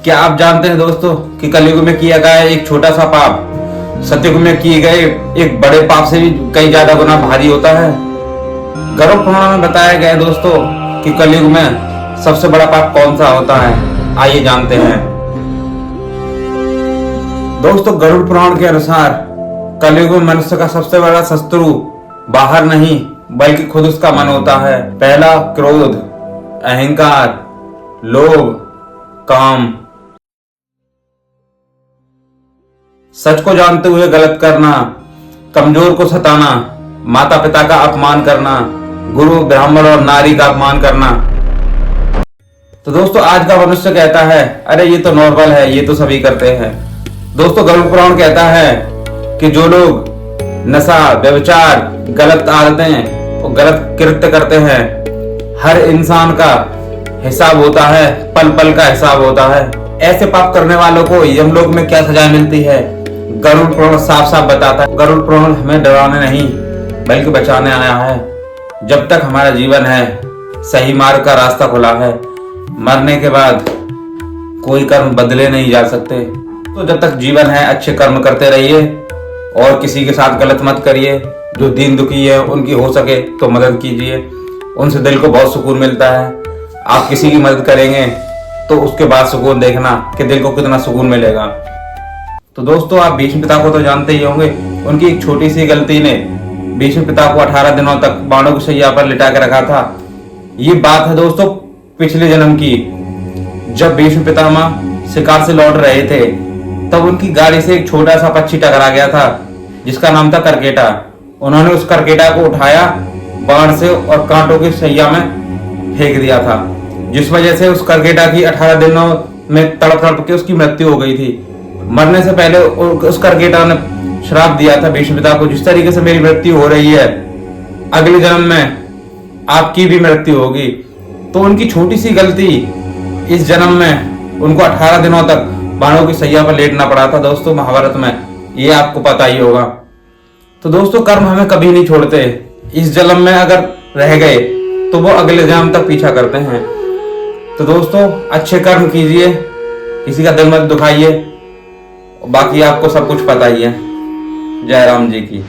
क्या आप जानते हैं दोस्तों कि कलयुग में किया गया एक छोटा सा पाप सतयुग में किए गए एक बड़े पाप से भी कई ज्यादा गुना भारी होता है। गरुड़ पुराण में बताया गया है दोस्तों कि कलयुग में सबसे बड़ा पाप कौन सा होता है, आइए जानते हैं। दोस्तों गरुड़ पुराण के अनुसार कलयुग में मनुष्य का सबसे बड़ा शत्रु बाहर नहीं बल्कि खुद उसका मन होता है। पहला क्रोध, अहंकार, लोभ, काम। सच को जानते हुए गलत करना, कमजोर को सताना, माता पिता का अपमान करना, गुरु ब्राह्मण और नारी का अपमान करना। तो दोस्तों आज का मनुष्य कहता है अरे ये तो नॉर्मल है, ये तो सभी करते हैं। दोस्तों गरुड़ पुराण कहता है कि जो लोग नशा, व्यभिचार, गलत आदतें और गलत कृत्य करते हैं, हर इंसान का हिसाब होता है, पल पल का हिसाब होता है। ऐसे पाप करने वालों को यमलोक में क्या सजा मिलती है, गरुड़ पुराण साफ साफ बताता है। गरुड़ पुराण हमें डराने नहीं बल्कि बचाने आया है। जब तक हमारा जीवन है, सही मार्ग का रास्ता खुला है। मरने के बाद कोई कर्म बदले नहीं जा सकते। तो जब तक जीवन है अच्छे कर्म करते रहिए और किसी के साथ गलत मत करिए। जो दीन दुखी है उनकी हो सके तो मदद कीजिए, उनसे दिल को बहुत सुकून मिलता है। आप किसी की मदद करेंगे तो उसके बाद सुकून देखना कि दिल को कितना सुकून मिलेगा। तो दोस्तों आप भीष्म पिता को तो जानते ही होंगे। उनकी एक छोटी सी गलती ने भीष्म पिता को 18 दिनों तक बाणों की शैया पर लिटा के रखा था। ये बात है दोस्तों पिछले जन्म की। जब भीष्म पितामह शिकार से लौट रहे थे तब उनकी गाड़ी से एक छोटा सा पक्षी टकरा गया था जिसका नाम था करकेटा। उन्होंने उस करकेटा को उठाया, बाण से और कांटों की शैया में फेंक दिया था, जिस वजह से उस करकेटा की 18 दिनों में तड़प तड़प के उसकी मृत्यु हो गई थी। मरने से पहले उस करकेटा ने श्राप दिया था भीष्म पिता को, जिस तरीके से मेरी मृत्यु हो रही है अगले जन्म में आपकी भी मृत्यु होगी। तो उनकी छोटी सी गलती इस जन्म में उनको 18 दिनों तक बाणों की शैया पर लेटना पड़ा था दोस्तों महाभारत में, ये आपको पता ही होगा। तो दोस्तों कर्म हमें कभी नहीं छोड़ते। इस जन्म में अगर रह गए तो वो अगले जन्म तक पीछा करते हैं। तो दोस्तों अच्छे कर्म कीजिए, किसी का दिल मत दुखाइए, बाकी आपको सब कुछ पता ही है। जय राम जी की।